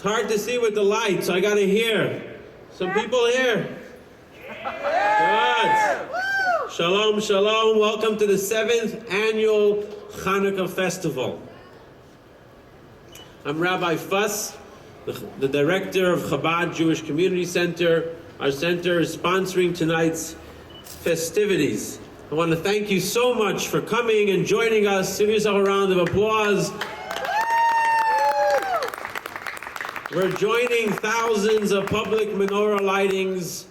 It's hard to see with the light, so I gotta hear. Some people here? Good. Shalom, shalom. Welcome to the 7th annual Chanukah Festival. I'm Rabbi Fuss, the director of Chabad Jewish Community Center. Our center is sponsoring tonight's festivities. I want to thank you so much for coming and joining us. Give yourself a round of applause. We're joining thousands of public menorah lightings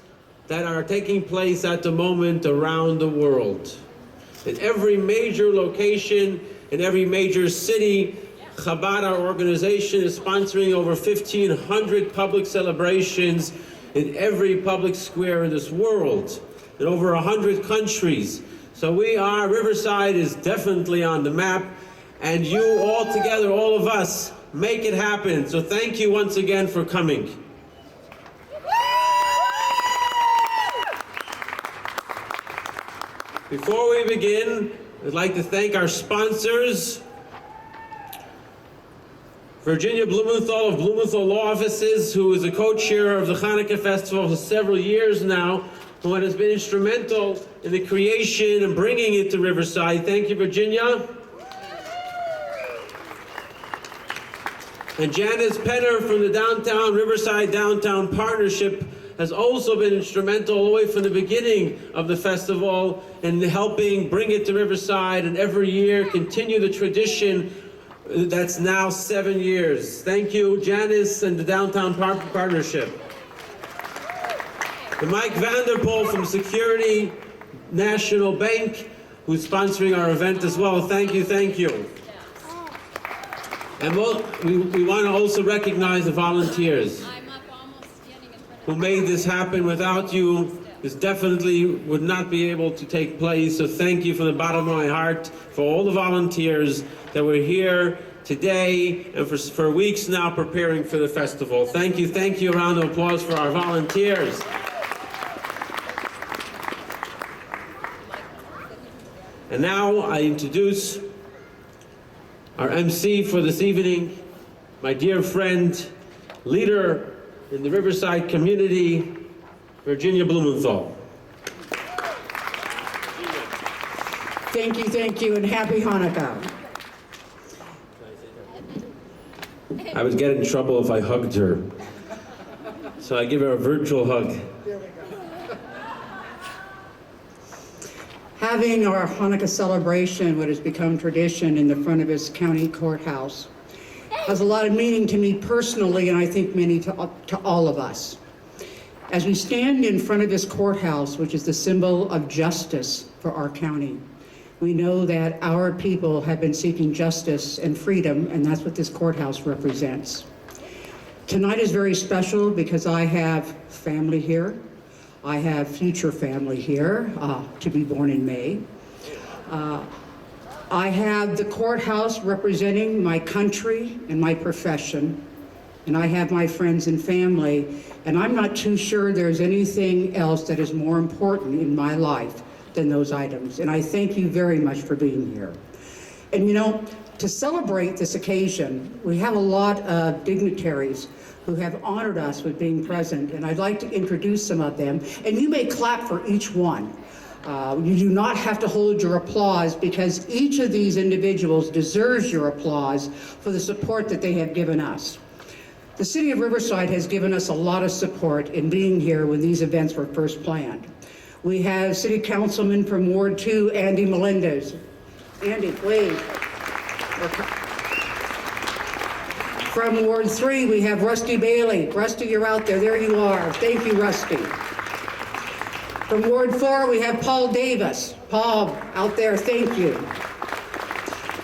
that are taking place at the moment around the world. In every major location, in every major city, Chabad, our organization, is sponsoring over 1,500 public celebrations in every public square in this world, in over 100 countries. So Riverside is definitely on the map, and you all together, all of us, make it happen. So thank you once again for coming. Before we begin, I'd like to thank our sponsors, Virginia Blumenthal of Blumenthal Law Offices, who is a co-chair of the Chanukah Festival for several years now, who has been instrumental in the creation and bringing it to Riverside. Thank you, Virginia. And Janice Penner from the Riverside Downtown Partnership has also been instrumental all the way from the beginning of the festival in helping bring it to Riverside and every year continue the tradition that's now 7 years. Thank you, Janice and the Downtown Partnership. And Mike Vanderpool from Security National Bank, who's sponsoring our event as well. Thank you, thank you. And we want to also recognize the volunteers who made this happen. Without you, this definitely would not be able to take place. So thank you from the bottom of my heart for all the volunteers that were here today and for weeks now preparing for the festival. Thank you, thank you. A round of applause for our volunteers. And now I introduce our MC for this evening, my dear friend, leader in the Riverside community, Virginia Blumenthal. Thank you, and happy Hanukkah. I would get in trouble if I hugged her, so I give her a virtual hug. Having our Hanukkah celebration, what has become tradition in the front of his county courthouse, has a lot of meaning to me personally, and I think many to all of us. As we stand in front of this courthouse, which is the symbol of justice for our county, we know that our people have been seeking justice and freedom, and that's what this courthouse represents. Tonight is very special because I have family here. I have future family here, to be born in May. I have the courthouse representing my country and my profession, and I have my friends and family, and I'm not too sure there's anything else that is more important in my life than those items. And I thank you very much for being here. And you know, to celebrate this occasion, we have a lot of dignitaries who have honored us with being present, and I'd like to introduce some of them. And you may clap for each one. You do not have to hold your applause because each of these individuals deserves your applause for the support that they have given us. The City of Riverside has given us a lot of support in being here when these events were first planned. We have City Councilman from Ward 2, Andy Melendez. Andy, wave. From Ward 3, we have Rusty Bailey. Rusty, you're out there. There you are. Thank you, Rusty. From Ward 4, we have Paul Davis. Paul, out there, thank you.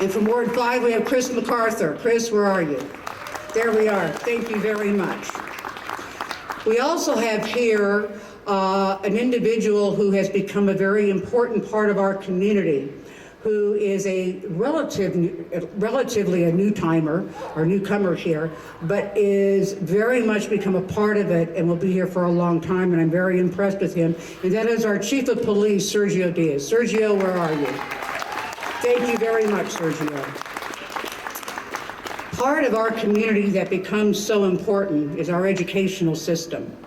And from Ward 5, we have Chris MacArthur. Chris, where are you? There we are. Thank you very much. We also have here an individual who has become a very important part of our community, who is a relatively a new-timer or newcomer here, but is very much become a part of it and will be here for a long time, and I'm very impressed with him. And that is our Chief of Police, Sergio Diaz. Sergio, where are you? Thank you very much, Sergio. part of our community that becomes so important is our educational system.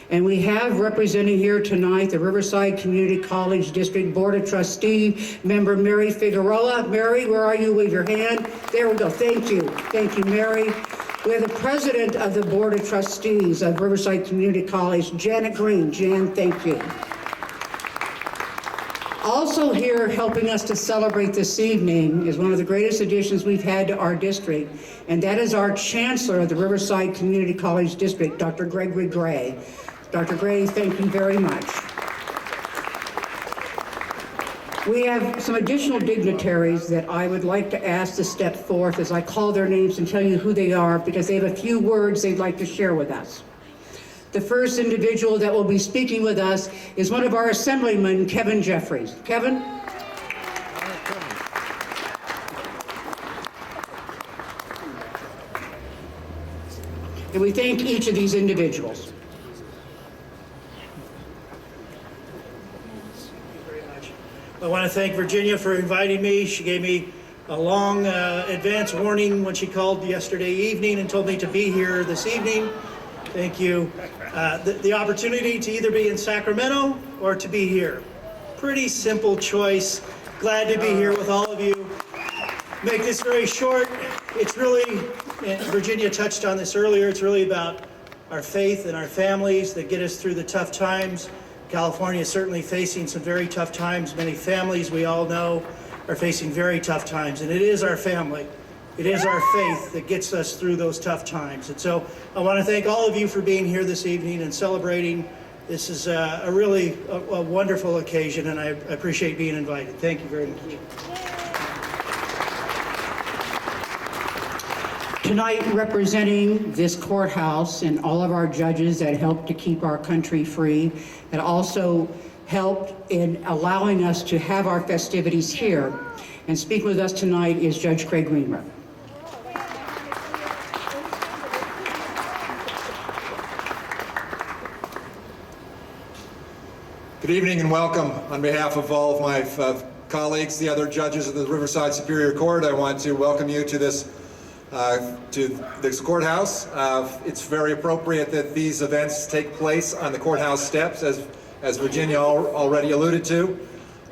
And we have representing here tonight the Riverside Community College District Board of Trustee member Mary Figueroa. Mary, where are you? Wave your hand. There we go. Thank you. Thank you, Mary. We have the president of the Board of Trustees of Riverside Community College, Janet Green. Jan, thank you. Also here helping us to celebrate this evening is one of the greatest additions we've had to our district, and that is our chancellor of the Riverside Community College District, Dr. Gregory Gray. Dr. Gray, thank you very much. We have some additional dignitaries that I would like to ask to step forth as I call their names and tell you who they are, because they have a few words they'd like to share with us. The first individual that will be speaking with us is one of our assemblymen, Kevin Jeffries. Kevin? And we thank each of these individuals. I want to thank Virginia for inviting me. She gave me a long advance warning when she called yesterday evening and told me to be here this evening. Thank you. The opportunity to either be in Sacramento or to be here. Pretty simple choice. Glad to be here with all of you. Make this very short. It's really, and Virginia touched on this earlier, it's really about our faith and our families that get us through the tough times. California is certainly facing some very tough times. Many families, we all know, are facing very tough times. And it is our family, it is our faith that gets us through those tough times. And so I want to thank all of you for being here this evening and celebrating. This is a really wonderful occasion, and I appreciate being invited. Thank you very much. Tonight, representing this courthouse and all of our judges that helped to keep our country free, that also helped in allowing us to have our festivities here. And speaking with us tonight is Judge Craig Greenberg. Good evening and welcome. On behalf of all of my colleagues, the other judges of the Riverside Superior Court, I want to welcome you to this courthouse. It's very appropriate that these events take place on the courthouse steps, as Virginia already alluded to.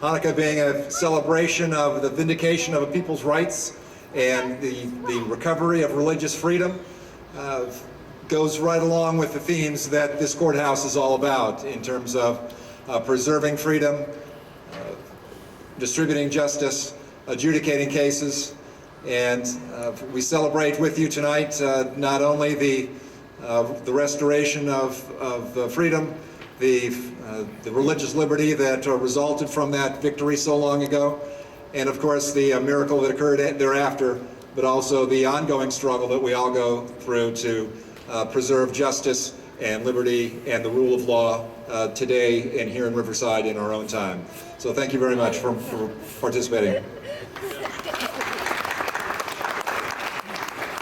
Hanukkah being a celebration of the vindication of a people's rights and the recovery of religious freedom, goes right along with the themes that this courthouse is all about in terms of preserving freedom, distributing justice, adjudicating cases. And we celebrate with you tonight not only the restoration of freedom, the religious liberty that resulted from that victory so long ago, and of course the miracle that occurred thereafter, but also the ongoing struggle that we all go through to preserve justice and liberty and the rule of law today and here in Riverside in our own time. So thank you very much for participating.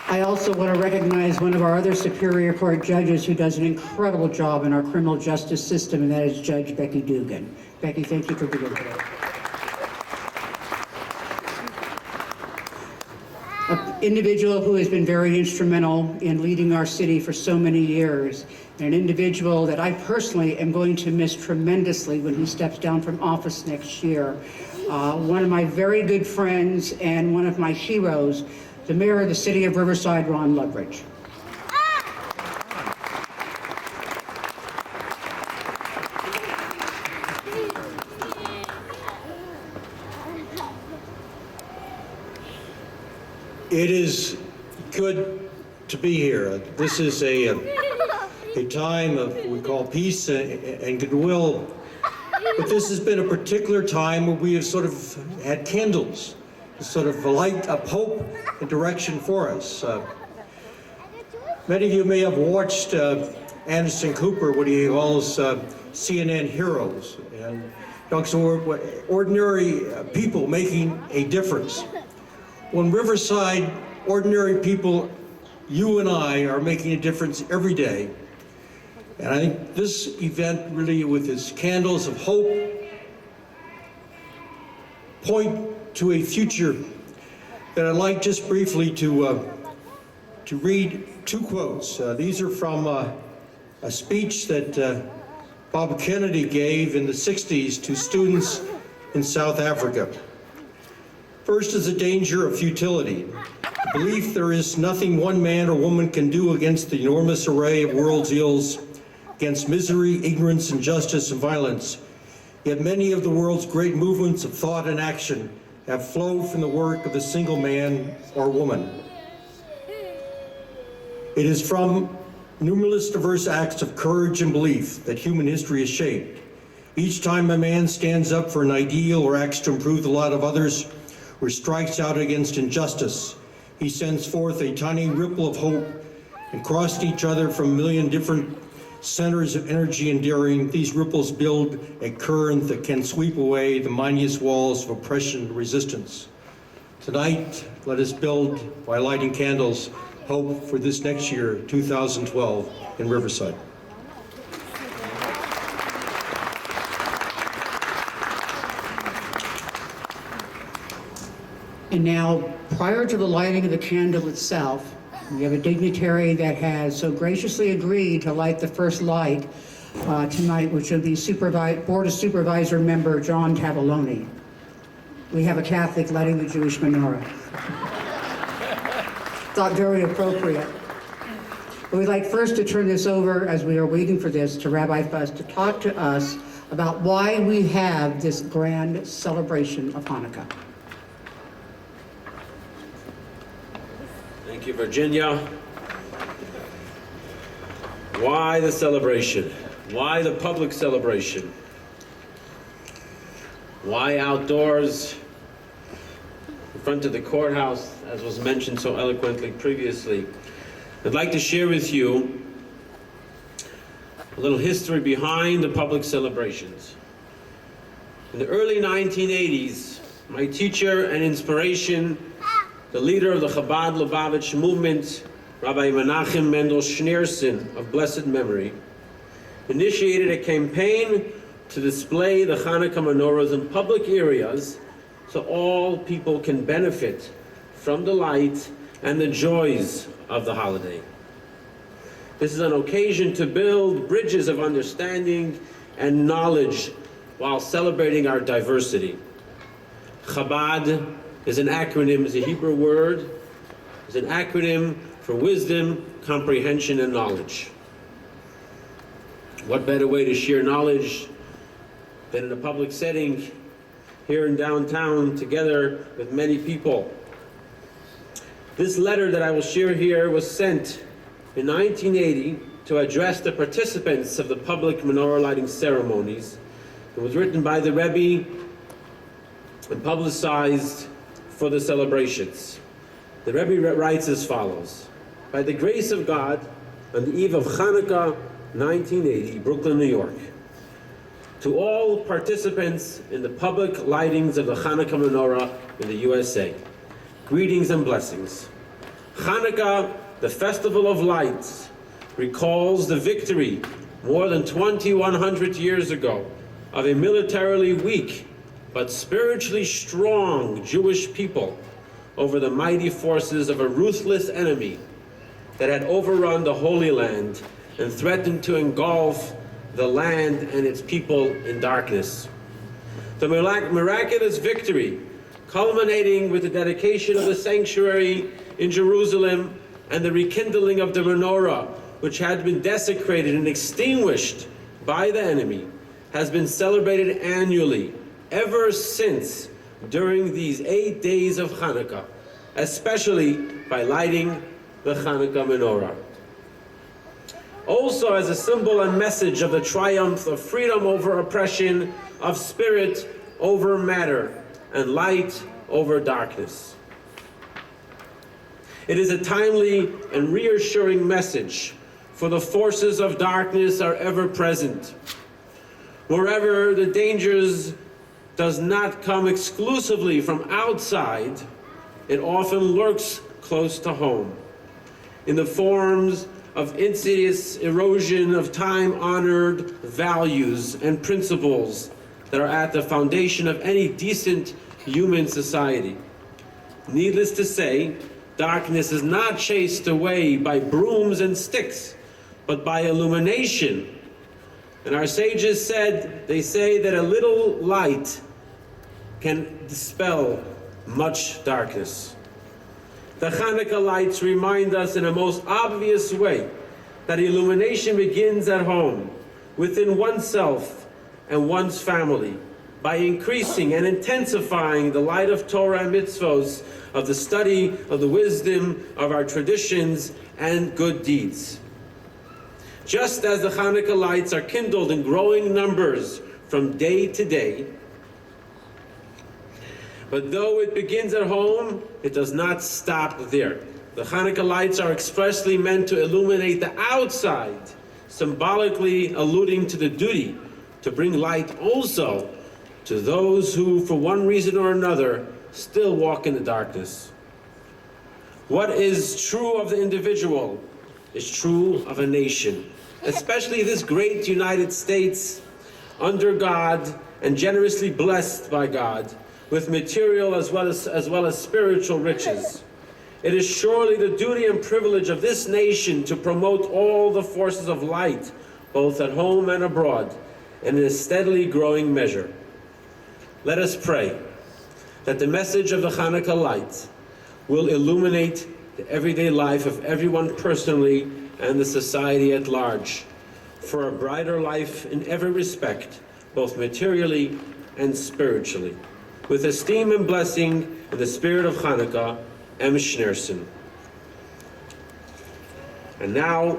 I also want to recognize one of our other Superior Court judges who does an incredible job in our criminal justice system, and that is Judge Becky Dugan. Becky, thank you for being here. An individual who has been very instrumental in leading our city for so many years, and an individual that I personally am going to miss tremendously when he steps down from office next year. One of my very good friends and one of my heroes, the mayor of the city of Riverside, Ron Ludbridge. It is good to be here. This is a time of what we call peace and goodwill. But this has been a particular time where we have sort of had candles, sort of a light of hope and direction for us. Many of you may have watched Anderson Cooper, what he calls CNN Heroes, and talks about ordinary people making a difference. Well, in Riverside, ordinary people, you and I, are making a difference every day. And I think this event really, with its candles of hope, point to a future that I'd like just briefly to to read two quotes. These are from a speech that Bob Kennedy gave in the 60s to students in South Africa. First is the danger of futility. The belief there is nothing one man or woman can do against the enormous array of world's ills, against misery, ignorance, injustice, and violence. Yet many of the world's great movements of thought and action have flowed from the work of a single man or woman. It is from numerous diverse acts of courage and belief that human history is shaped. Each time a man stands up for an ideal or acts to improve the lot of others, or strikes out against injustice, he sends forth a tiny ripple of hope, and crossing each other from a million different centers of energy and daring, these ripples build a current that can sweep away the mightiest walls of oppression and resistance. Tonight, let us build, by lighting candles, hope for this next year, 2012, in Riverside. And now, prior to the lighting of the candle itself, we have a dignitary that has so graciously agreed to light the first light tonight, which will be Board of Supervisor member John Tavoloni. We have a Catholic lighting the Jewish menorah. Thought very appropriate. But we'd like first to turn this over, as we are waiting for this, to Rabbi Fuss to talk to us about why we have this grand celebration of Hanukkah. Thank you, Virginia. Why the celebration? Why the public celebration? Why outdoors in front of the courthouse, as was mentioned so eloquently previously? I'd like to share with you a little history behind the public celebrations. In the early 1980s, my teacher and inspiration, the leader of the Chabad Lubavitch movement, Rabbi Menachem Mendel Schneerson of blessed memory, initiated a campaign to display the Hanukkah menorahs in public areas so all people can benefit from the light and the joys of the holiday. This is an occasion to build bridges of understanding and knowledge while celebrating our diversity. Chabad is an acronym, is a Hebrew word, is an acronym for wisdom, comprehension, and knowledge. What better way to share knowledge than in a public setting here in downtown together with many people? This letter that I will share here was sent in 1980 to address the participants of the public menorah lighting ceremonies. It was written by the Rebbe and publicized for the celebrations. The Rebbe writes as follows: by the grace of God, on the eve of Chanukah 1980, Brooklyn, New York, to all participants in the public lightings of the Hanukkah menorah in the USA, greetings and blessings. Hanukkah, the festival of lights, recalls the victory more than 2,100 years ago of a militarily weak but spiritually strong Jewish people over the mighty forces of a ruthless enemy that had overrun the Holy Land and threatened to engulf the land and its people in darkness. The miraculous victory, culminating with the dedication of the sanctuary in Jerusalem and the rekindling of the menorah, which had been desecrated and extinguished by the enemy, has been celebrated annually ever since during these 8 days of Hanukkah, especially by lighting the Hanukkah menorah. Also as a symbol and message of the triumph of freedom over oppression, of spirit over matter, and light over darkness. It is a timely and reassuring message, for the forces of darkness are ever present. Moreover, the dangers does not come exclusively from outside. It often lurks close to home, in the forms of insidious erosion of time-honored values and principles that are at the foundation of any decent human society. Needless to say, Darkness is not chased away by brooms and sticks, but by illumination. And our sages they say that a little light can dispel much darkness. The Chanukah lights remind us in a most obvious way that illumination begins at home, within oneself and one's family, by increasing and intensifying the light of Torah and mitzvos, of the study of the wisdom of our traditions and good deeds. Just as the Chanukah lights are kindled in growing numbers from day to day, but though it begins at home, it does not stop there. The Chanukah lights are expressly meant to illuminate the outside, symbolically alluding to the duty to bring light also to those who, for one reason or another, still walk in the darkness. What is true of the individual is true of a nation, especially this great United States, under God and generously blessed by God, with material as well as spiritual riches. It is surely the duty and privilege of this nation to promote all the forces of light, both at home and abroad, and in a steadily growing measure. Let us pray that the message of the Chanukah light will illuminate the everyday life of everyone personally and the society at large, for a brighter life in every respect, both materially and spiritually. With esteem and blessing in the spirit of Chanukah, Em Schneerson. And now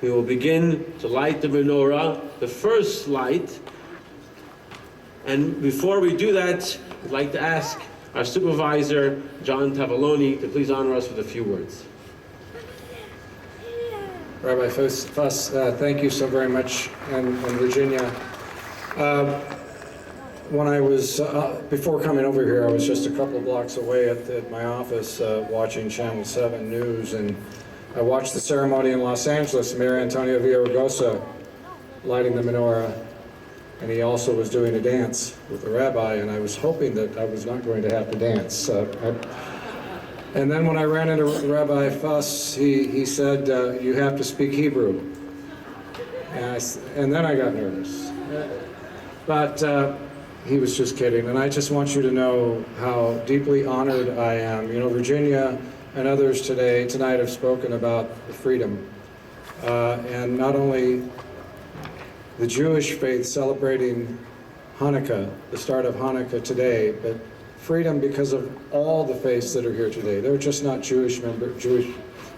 we will begin to light the menorah, the first light. And before we do that, I'd like to ask our supervisor, John Tavaloni, to please honor us with a few words. Rabbi Fuss, thank you so very much, and Virginia. When I was, before coming over here, I was just a couple of blocks away at my office watching Channel 7 News, and I watched the ceremony in Los Angeles, Mayor Antonio Villaraigosa lighting the menorah, and he also was doing a dance with the rabbi, and I was hoping that I was not going to have to dance. And then when I ran into Rabbi Fuss, he said, you have to speak Hebrew. And then I got nervous. But he was just kidding, and I just want you to know how deeply honored I am. You know, Virginia and others tonight have spoken about freedom. And not only the Jewish faith celebrating Hanukkah, the start of Hanukkah today, but freedom because of all the faiths that are here today. They're just not Jewish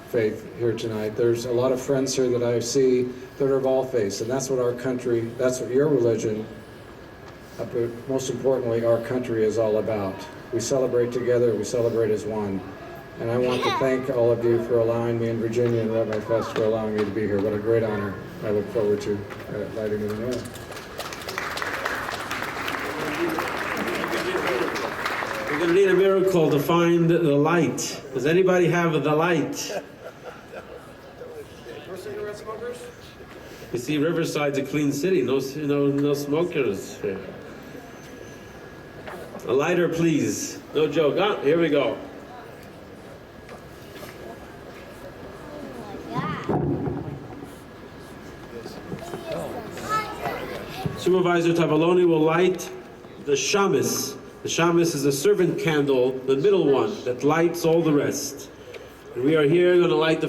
faith here tonight. There's a lot of friends here that I see that are of all faiths, and that's what our country, that's what your religion, but most importantly, our country is all about. We celebrate together, we celebrate as one. And I want to thank all of you for allowing me, and Virginia and Rabbi Fest for allowing me to be here. What a great honor. I look forward to lighting the menorah. We're going to need a miracle to find the light. Does anybody have the light? No cigarette smokers? You see, Riverside's a clean city. No smokers here. A lighter, please. No joke. Ah, here we go. Supervisor Tavaloni will light the shamus. The shamus is a servant candle, the middle one, that lights all the rest. And we are here going to light the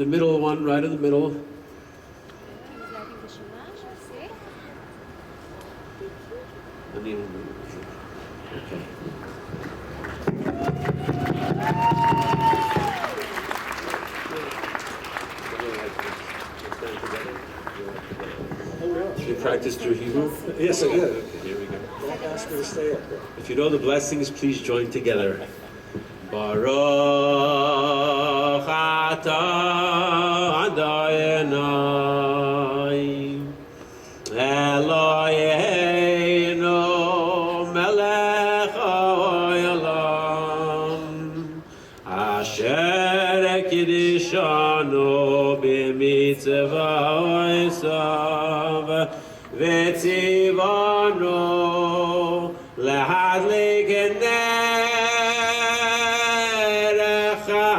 middle one, right in the middle. Okay. You practiced your Hebrew? Yes, I did. Okay, here we go. Don't ask me to stay up there. If you know the blessings, please join together. Baruch atah Adonai Eloheinu melech haolam asher kiddushanu b'mitzvosav v'tzivanu להדליק את נר אחד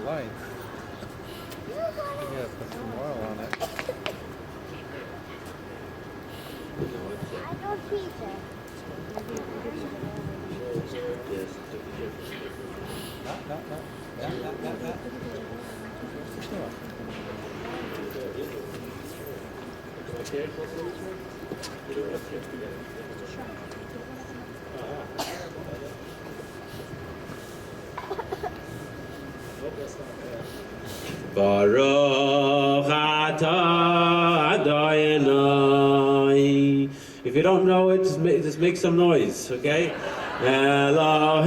light. You gotta put some oil on it. Baruch atah Adonai. If you don't know it, just make some noise, okay? Eloheinu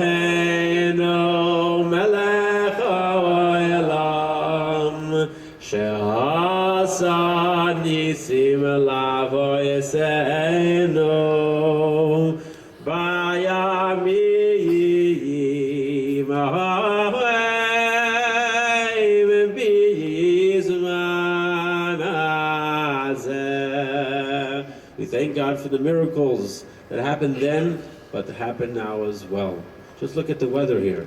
melech haolam she'asa nisim la'avoseinu bayamim ha'oim b'zman hazeh. We thank God for the miracles that happened then, but happen now as well. Just look at the weather here.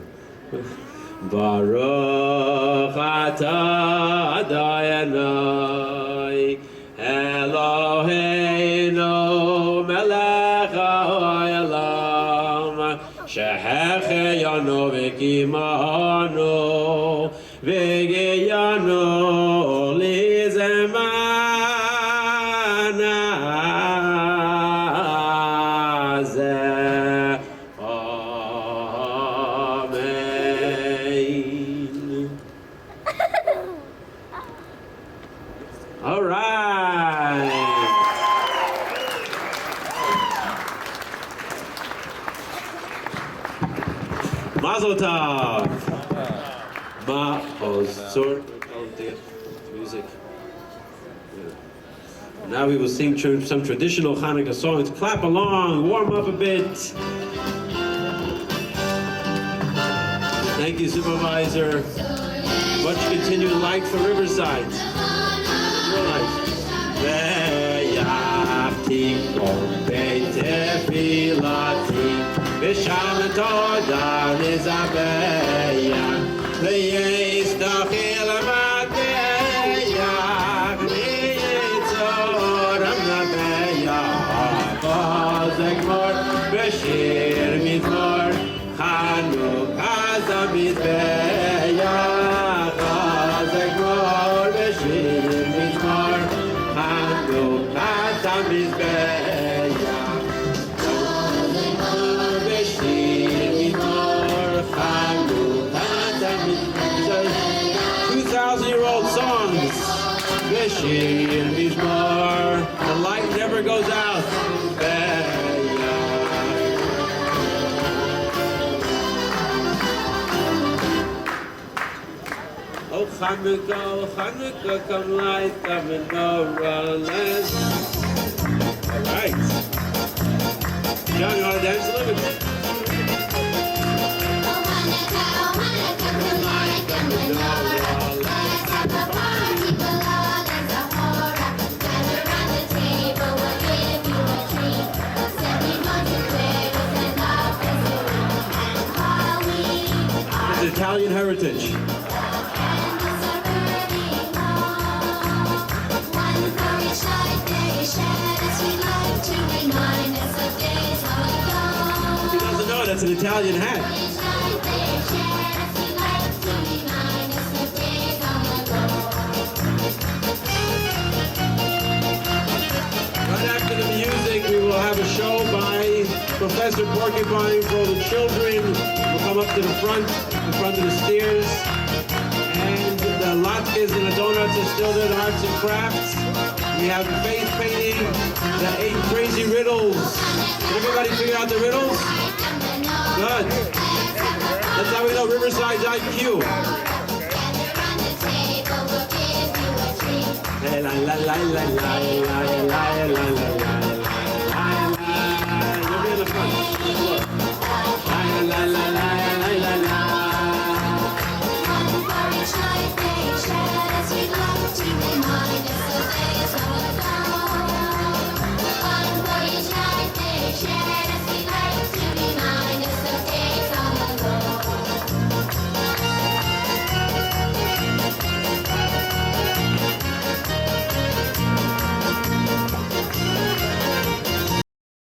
Baruch atah Adonai Eloheinu melech haolam shehecheyanu v'kimanu v'giyanu lizman hazeh. Amen. All right. Mazel tov. Ma'ozor. Music. Now we will sing some traditional Chanukah songs. Clap along, warm up a bit. Thank you, Supervisor. Much continued light for Riverside. Your life. Ve'yachtikom be'tefilati v'sham toda nizabeya ve'yistachil v'ateyach ni'etzoram nabeya v'zekmor v'shir mizmor Chanukah zamizbeya v'zekmor v'shir mizmor Chanukah zamizbeya v'shir mizmor Chanukah zamizbeya 2,000-year-old songs. V'shir mizmor. The light never goes out. Oh Chanukah, come light the menorah, let's... All right. John, you want to dance a little bit? It's Italian heritage. He doesn't know that's an Italian hat. Right after the music, we will have a show by Professor Porcupine for the children. We'll come up to the front, in front of the stairs. And the latkes and the donuts are still there, the arts and crafts. We have face painting, the 8 crazy riddles. Did everybody figure out the riddles? Good. That's how we know Riverside's IQ. La la la la la la la la la la.